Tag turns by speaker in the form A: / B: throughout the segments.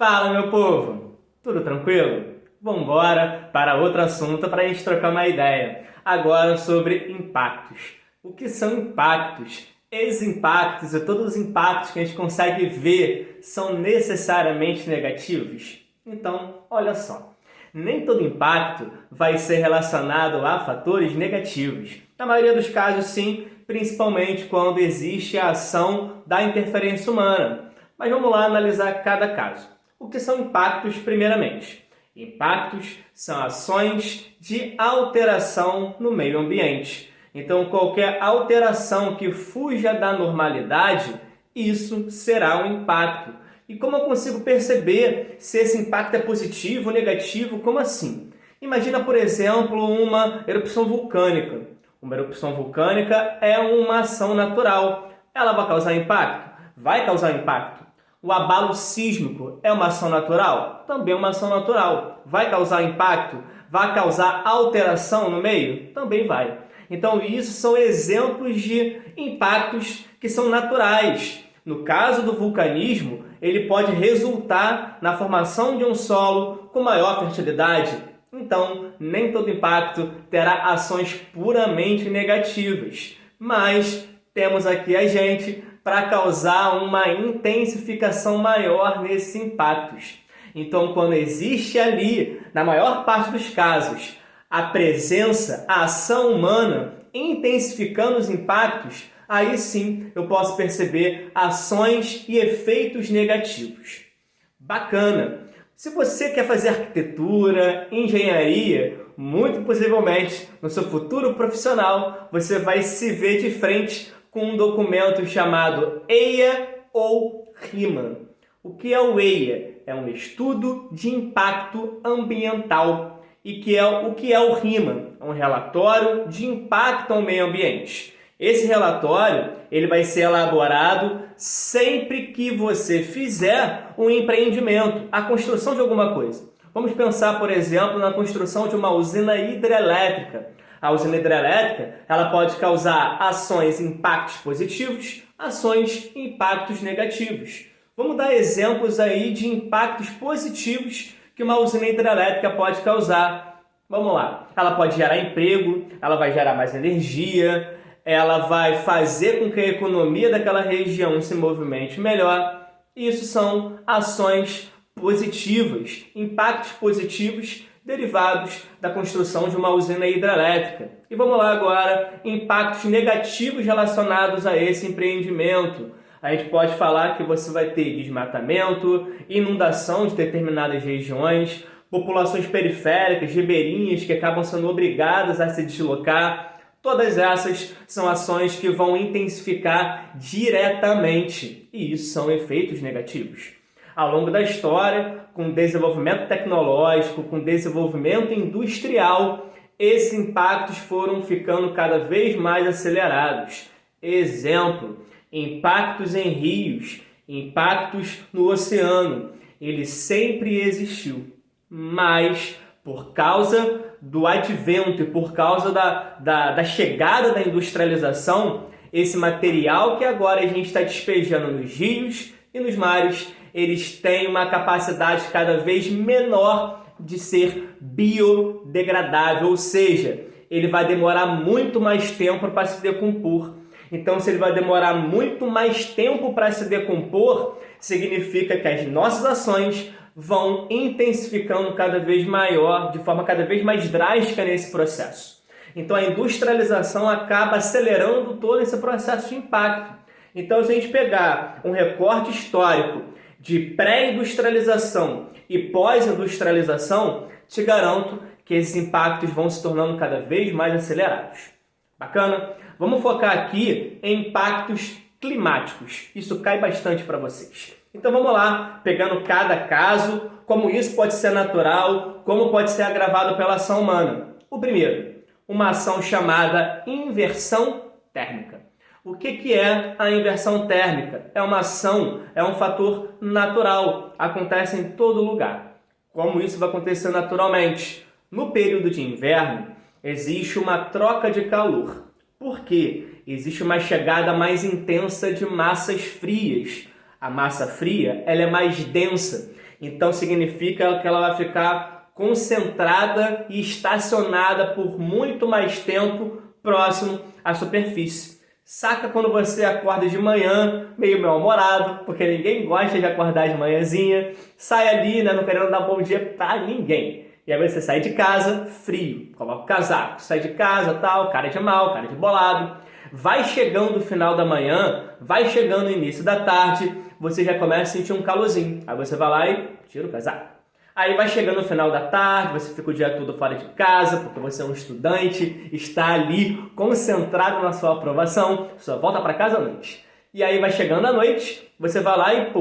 A: Fala, meu povo! Tudo tranquilo? Vambora para outro assunto para a gente trocar uma ideia. Agora sobre impactos. O que são impactos? Esses impactos e todos os impactos que a gente consegue ver são necessariamente negativos? Então, olha só. Nem todo impacto vai ser relacionado a fatores negativos. Na maioria dos casos, sim, principalmente quando existe a ação da interferência humana. Mas vamos lá analisar cada caso. O que são impactos, primeiramente? Impactos são ações de alteração no meio ambiente. Então, qualquer alteração que fuja da normalidade, isso será um impacto. E como eu consigo perceber se esse impacto é positivo ou negativo? Como assim? Imagina, por exemplo, uma erupção vulcânica. Uma erupção vulcânica é uma ação natural. Ela vai causar impacto? Vai causar impacto. O abalo sísmico é uma ação natural? Também é uma ação natural. Vai causar impacto? Vai causar alteração no meio? Também vai. Então, isso são exemplos de impactos que são naturais. No caso do vulcanismo, ele pode resultar na formação de um solo com maior fertilidade. Então, nem todo impacto terá ações puramente negativas. Mas temos aqui a gente para causar uma intensificação maior nesses impactos. Então, quando existe ali, na maior parte dos casos, a presença, a ação humana intensificando os impactos, aí sim eu posso perceber ações e efeitos negativos. Bacana! Se você quer fazer arquitetura, engenharia, muito possivelmente no seu futuro profissional, você vai se ver de frente com um documento chamado EIA ou RIMA. O que é o EIA? É um estudo de impacto ambiental. E o que é o RIMA? É um relatório de impacto ao meio ambiente. Esse relatório ele vai ser elaborado sempre que você fizer um empreendimento, a construção de alguma coisa. Vamos pensar, por exemplo, na construção de uma usina hidrelétrica. A usina hidrelétrica ela pode causar ações e impactos positivos, ações e impactos negativos. Vamos dar exemplos aí de impactos positivos que uma usina hidrelétrica pode causar. Vamos lá. Ela pode gerar emprego, ela vai gerar mais energia, ela vai fazer com que a economia daquela região se movimente melhor. Isso são ações positivas, impactos positivos derivados da construção de uma usina hidrelétrica. E vamos lá agora, impactos negativos relacionados a esse empreendimento. A gente pode falar que você vai ter desmatamento, inundação de determinadas regiões, populações periféricas, ribeirinhas que acabam sendo obrigadas a se deslocar. Todas essas são ações que vão intensificar diretamente, e isso são efeitos negativos. Ao longo da história, com desenvolvimento tecnológico, com desenvolvimento industrial, esses impactos foram ficando cada vez mais acelerados. Exemplo, impactos em rios, impactos no oceano. Ele sempre existiu, mas por causa do advento e por causa da chegada da industrialização, esse material que agora a gente está despejando nos rios e nos mares, eles têm uma capacidade cada vez menor de ser biodegradável, ou seja, ele vai demorar muito mais tempo para se decompor. Então, se ele vai demorar muito mais tempo para se decompor, significa que as nossas ações vão intensificando cada vez maior, de forma cada vez mais drástica nesse processo. Então, a industrialização acaba acelerando todo esse processo de impacto. Então, se a gente pegar um recorte histórico de pré-industrialização e pós-industrialização, te garanto que esses impactos vão se tornando cada vez mais acelerados. Bacana? Vamos focar aqui em impactos climáticos. Isso cai bastante para vocês. Então vamos lá, pegando cada caso, como isso pode ser natural, como pode ser agravado pela ação humana. O primeiro, uma ação chamada inversão térmica. O que é a inversão térmica? É uma ação, é um fator natural, acontece em todo lugar. Como isso vai acontecer naturalmente? No período de inverno, existe uma troca de calor. Por quê? Existe uma chegada mais intensa de massas frias. A massa fria ela é mais densa, Então significa que ela vai ficar concentrada e estacionada por muito mais tempo próximo à superfície. Saca quando você acorda de manhã, meio mal-humorado, porque ninguém gosta de acordar de manhãzinha, sai ali, né, não querendo dar bom dia pra ninguém. E aí você sai de casa frio, coloca o casaco, sai de casa, tal, cara de mal, cara de bolado. Vai chegando o final da manhã, vai chegando o início da tarde, você já começa a sentir um calorzinho. Aí você vai lá e tira o casaco. Aí vai chegando o final da tarde, você fica o dia todo fora de casa, porque você é um estudante, está ali concentrado na sua aprovação, só volta para casa à noite. E aí vai chegando a noite, você vai lá e,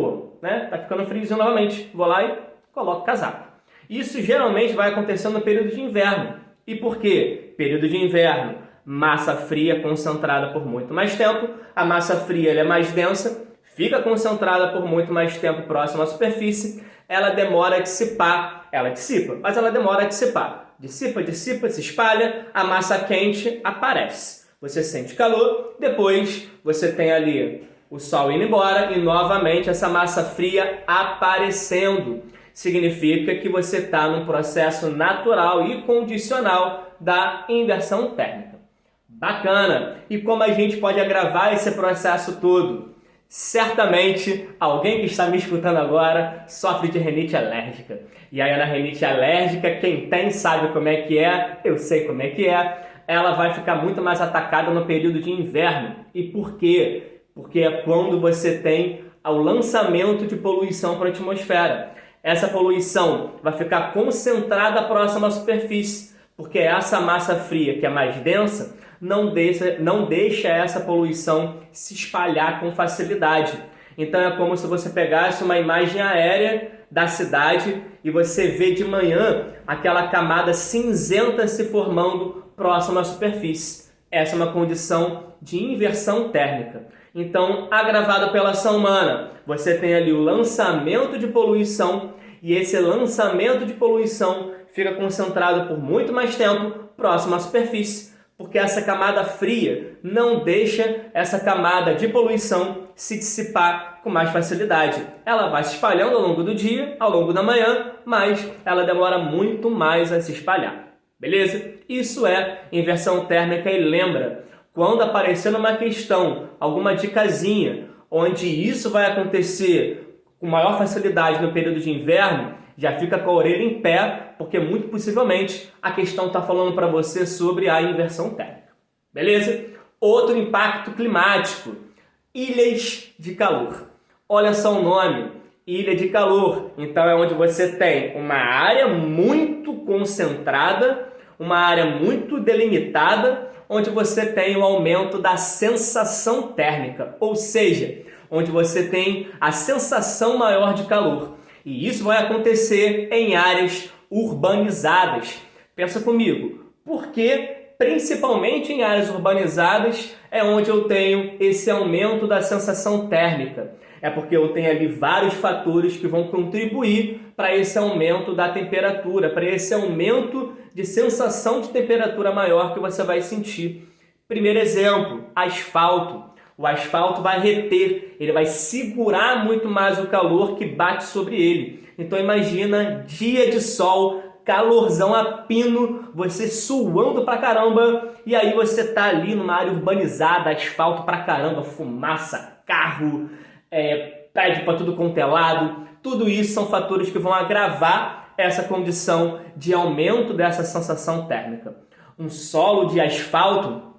A: né, tá ficando friozinho novamente. Vou lá e coloco o casaco. Isso geralmente vai acontecendo no período de inverno. E por quê? Período de inverno, massa fria concentrada por muito mais tempo, a massa fria ela é mais densa, fica concentrada por muito mais tempo próximo à superfície, ela demora a dissipar, ela dissipa, mas ela demora a dissipar. Dissipa, se espalha, a massa quente aparece. Você sente calor, depois você tem ali o sol indo embora e novamente essa massa fria aparecendo. Significa que você está num processo natural e condicional da inversão térmica. Bacana! E como a gente pode agravar esse processo todo? Certamente, alguém que está me escutando agora sofre de rinite alérgica. E aí na rinite alérgica, quem tem sabe como é que é, eu sei como é que é, ela vai ficar muito mais atacada no período de inverno. E por quê? Porque é quando você tem o lançamento de poluição para a atmosfera. Essa poluição vai ficar concentrada próxima à superfície, porque essa massa fria, que é mais densa, não deixa essa poluição se espalhar com facilidade. Então é como se você pegasse uma imagem aérea da cidade e você vê de manhã aquela camada cinzenta se formando próxima à superfície. Essa é uma condição de inversão térmica. Então, agravado pela ação humana, você tem ali o lançamento de poluição e esse lançamento de poluição fica concentrado por muito mais tempo próximo à superfície, porque essa camada fria não deixa essa camada de poluição se dissipar com mais facilidade. Ela vai se espalhando ao longo do dia, ao longo da manhã, mas ela demora muito mais a se espalhar. Beleza? Isso é inversão térmica e lembra, quando aparecer numa questão, alguma dicasinha, onde isso vai acontecer com maior facilidade no período de inverno, já fica com a orelha em pé, porque muito possivelmente a questão está falando para você sobre a inversão térmica. Beleza? Outro impacto climático, ilhas de calor. Olha só o nome, ilha de calor. Então é onde você tem uma área muito concentrada, uma área muito delimitada, onde você tem o aumento da sensação térmica, ou seja, onde você tem a sensação maior de calor. E isso vai acontecer em áreas urbanizadas. Pensa comigo, por que principalmente em áreas urbanizadas é onde eu tenho esse aumento da sensação térmica? É porque eu tenho ali vários fatores que vão contribuir para esse aumento da temperatura, para esse aumento de sensação de temperatura maior que você vai sentir. Primeiro exemplo, asfalto. O asfalto vai reter, ele vai segurar muito mais o calor que bate sobre ele. Então imagina dia de sol, calorzão a pino, você suando pra caramba, e aí você tá ali numa área urbanizada, asfalto pra caramba, fumaça, carro, prédio pra tudo quanto é lado. Tudo isso são fatores que vão agravar essa condição de aumento dessa sensação térmica. Um solo de asfalto,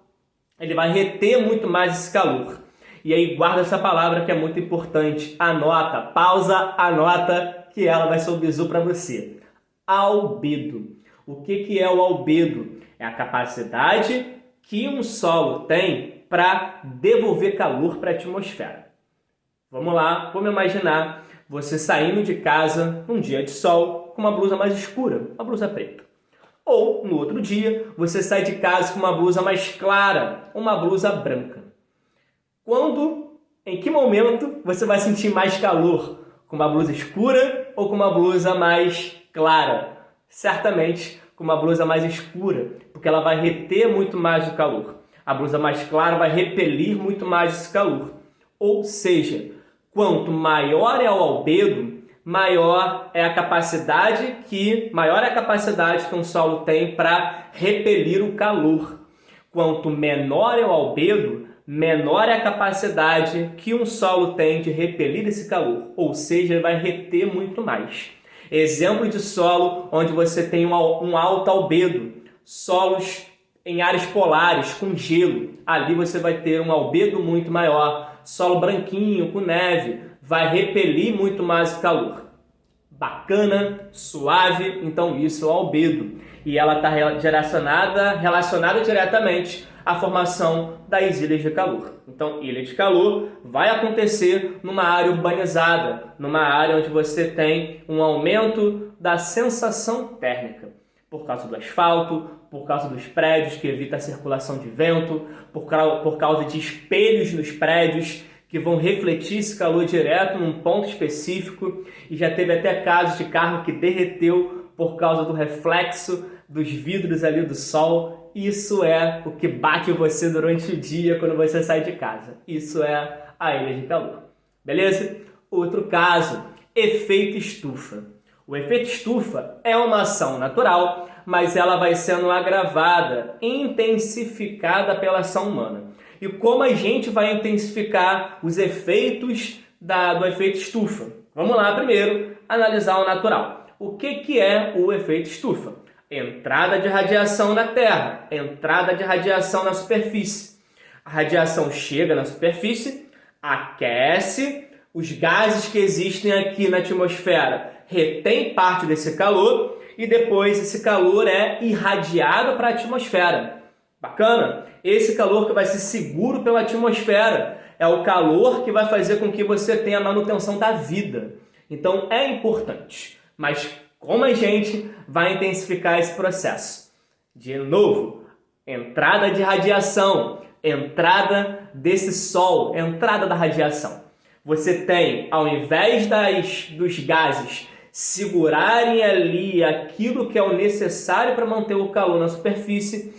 A: ele vai reter muito mais esse calor. E aí guarda essa palavra que é muito importante. Anota, pausa, anota, que ela vai ser o bizu para você. Albedo. O que é o albedo? É a capacidade que um solo tem para devolver calor para a atmosfera. Vamos lá, vamos imaginar você saindo de casa num dia de sol com uma blusa mais escura, uma blusa preta. Ou, no outro dia, você sai de casa com uma blusa mais clara, uma blusa branca. Em que momento você vai sentir mais calor? Com uma blusa escura ou com uma blusa mais clara? Certamente com uma blusa mais escura, porque ela vai reter muito mais o calor. A blusa mais clara vai repelir muito mais esse calor. Ou seja, quanto maior é o albedo, maior é a capacidade que um solo tem para repelir o calor. Quanto menor é o albedo, menor é a capacidade que um solo tem de repelir esse calor, ou seja, ele vai reter muito mais. Exemplo de solo onde você tem um alto albedo, solos em áreas polares, com gelo, ali você vai ter um albedo muito maior. Solo branquinho, com neve, vai repelir muito mais o calor. Bacana, suave, então isso é o albedo. E ela está relacionada diretamente à formação das ilhas de calor. Então, ilha de calor vai acontecer numa área urbanizada, numa área onde você tem um aumento da sensação térmica, por causa do asfalto, por causa dos prédios que evita a circulação de vento, por causa de espelhos nos prédios que vão refletir esse calor direto num ponto específico, e já teve até casos de carro que derreteu por causa do reflexo dos vidros ali do sol. Isso é o que bate em você durante o dia quando você sai de casa. Isso é a ilha de calor. Beleza? Outro caso, efeito estufa. O efeito estufa é uma ação natural, mas ela vai sendo agravada, intensificada pela ação humana. E como a gente vai intensificar os efeitos do efeito estufa? Vamos lá primeiro analisar o natural. O que é o efeito estufa? Entrada de radiação na Terra, entrada de radiação na superfície. A radiação chega na superfície, aquece, os gases que existem aqui na atmosfera retém parte desse calor e depois esse calor é irradiado para a atmosfera. Bacana? Esse calor que vai ser seguro pela atmosfera é o calor que vai fazer com que você tenha a manutenção da vida. Então é importante, mas como a gente vai intensificar esse processo? De novo, entrada de radiação, entrada desse sol, entrada da radiação. Você tem, ao invés dos gases segurarem ali aquilo que é o necessário para manter o calor na superfície,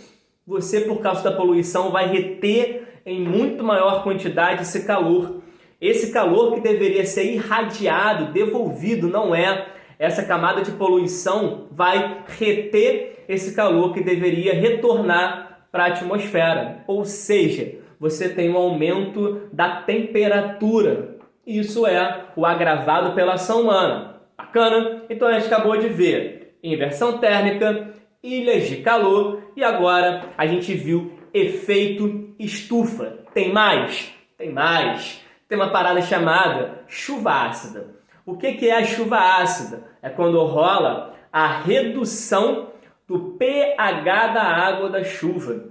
A: você, por causa da poluição, vai reter em muito maior quantidade esse calor. Esse calor que deveria ser irradiado, devolvido, não é. Essa camada de poluição vai reter esse calor que deveria retornar para a atmosfera. Ou seja, você tem um aumento da temperatura. Isso é o agravado pela ação humana. Bacana? Então a gente acabou de ver inversão térmica, ilhas de calor e agora a gente viu efeito estufa. Tem mais? Tem mais. Tem uma parada chamada chuva ácida. O que é a chuva ácida? É quando rola a redução do pH da água da chuva.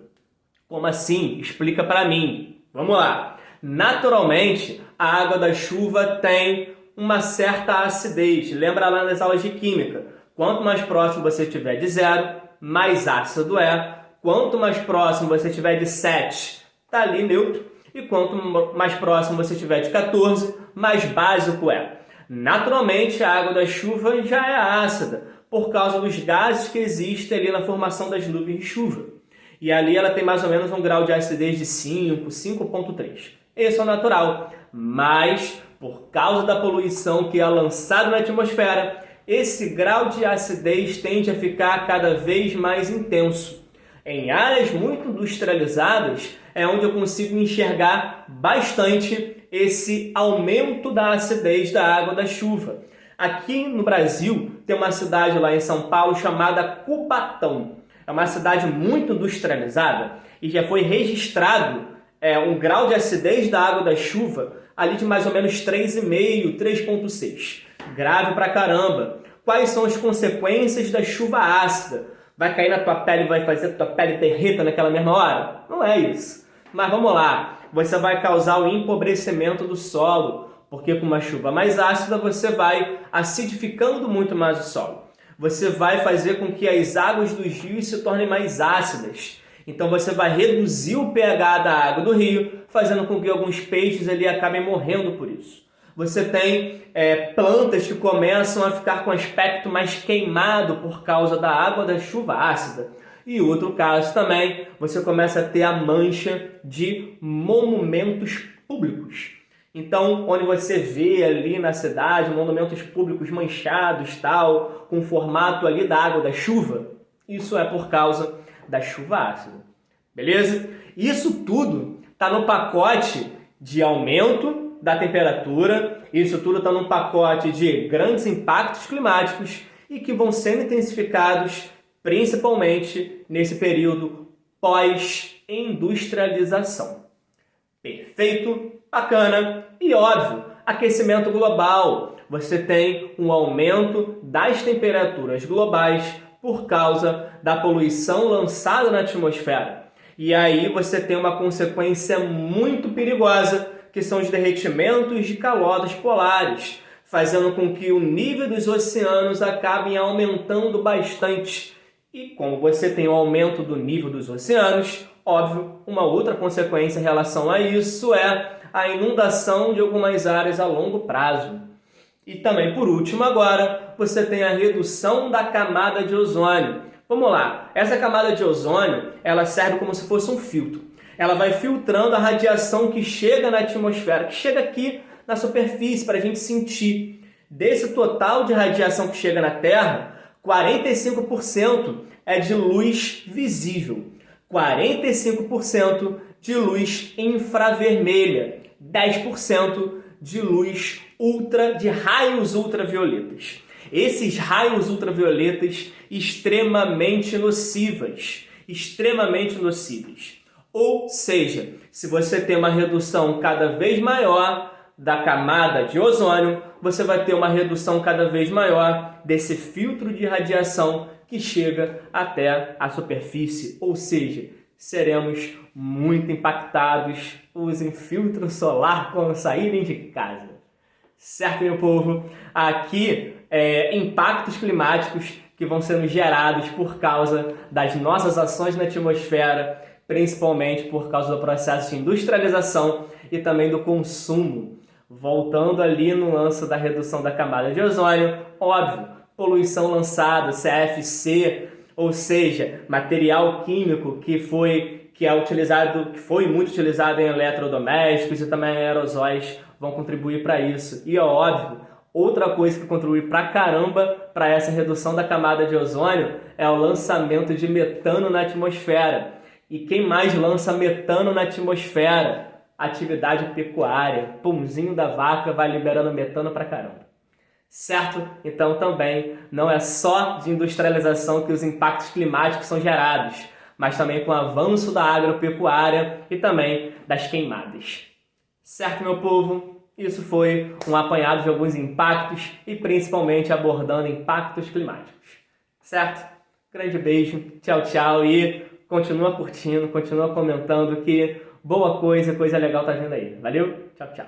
A: Como assim? Explica para mim. Vamos lá. Naturalmente, a água da chuva tem uma certa acidez. Lembra lá nas aulas de química? Quanto mais próximo você estiver de 0, mais ácido é. Quanto mais próximo você estiver de 7, está ali neutro. E quanto mais próximo você estiver de 14, mais básico é. Naturalmente, a água da chuva já é ácida, por causa dos gases que existem ali na formação das nuvens de chuva. E ali ela tem mais ou menos um grau de acidez de 5, 5,3. Esse é o natural. Mas, por causa da poluição que é lançada na atmosfera, esse grau de acidez tende a ficar cada vez mais intenso. Em áreas muito industrializadas é onde eu consigo enxergar bastante esse aumento da acidez da água da chuva. Aqui no Brasil tem uma cidade lá em São Paulo chamada Cubatão. É uma cidade muito industrializada e já foi registrado um grau de acidez da água da chuva ali de mais ou menos 3,5, 3,6. Grave pra caramba. Quais são as consequências da chuva ácida? Vai cair na tua pele e vai fazer a tua pele derreta naquela mesma hora? Não é isso. Mas vamos lá. Você vai causar o empobrecimento do solo, porque com uma chuva mais ácida você vai acidificando muito mais o solo. Você vai fazer com que as águas dos rios se tornem mais ácidas. Então você vai reduzir o pH da água do rio, fazendo com que alguns peixes ali acabem morrendo por isso. Você tem plantas que começam a ficar com aspecto mais queimado por causa da água da chuva ácida. E outro caso também, você começa a ter a mancha de monumentos públicos. Então, onde você vê ali na cidade monumentos públicos manchados, tal, com o formato ali da água da chuva, isso é por causa da chuva ácida. Beleza? Isso tudo está no pacote de aumento da temperatura, isso tudo está no pacote de grandes impactos climáticos e que vão sendo intensificados principalmente nesse período pós-industrialização. Perfeito? Bacana e óbvio, aquecimento global. Você tem um aumento das temperaturas globais por causa da poluição lançada na atmosfera. E aí você tem uma consequência muito perigosa, que são os derretimentos de calotas polares, fazendo com que o nível dos oceanos acabe aumentando bastante. E como você tem o aumento do nível dos oceanos, óbvio, uma outra consequência em relação a isso é a inundação de algumas áreas a longo prazo. E também, por último agora, você tem a redução da camada de ozônio. Vamos lá, essa camada de ozônio, ela serve como se fosse um filtro. Ela vai filtrando a radiação que chega na atmosfera, que chega aqui na superfície para a gente sentir. Desse total de radiação que chega na Terra, 45% é de luz visível, 45% de luz infravermelha, 10% de luz de raios ultravioletas. Esses raios ultravioletas extremamente nocivas. Ou seja, se você tem uma redução cada vez maior da camada de ozônio, você vai ter uma redução cada vez maior desse filtro de radiação que chega até a superfície. Ou seja, seremos muito impactados. Usem filtro solar quando saírem de casa. Certo, meu povo? Aqui, impactos climáticos que vão sendo gerados por causa das nossas ações na atmosfera, principalmente por causa do processo de industrialização e também do consumo. Voltando ali no lance da redução da camada de ozônio, óbvio, poluição lançada, CFC, ou seja, material químico que foi muito utilizado em eletrodomésticos e também aerosóis vão contribuir para isso. E é óbvio, outra coisa que contribui pra caramba para essa redução da camada de ozônio é o lançamento de metano na atmosfera. E quem mais lança metano na atmosfera? Atividade pecuária. Pãozinho da vaca vai liberando metano pra caramba. Certo? Então também não é só de industrialização que os impactos climáticos são gerados, mas também com o avanço da agropecuária e também das queimadas. Certo, meu povo? Isso foi um apanhado de alguns impactos e principalmente abordando impactos climáticos. Certo? Grande beijo, tchau, tchau e continua curtindo, continua comentando que boa coisa legal tá vindo aí. Valeu? Tchau, tchau.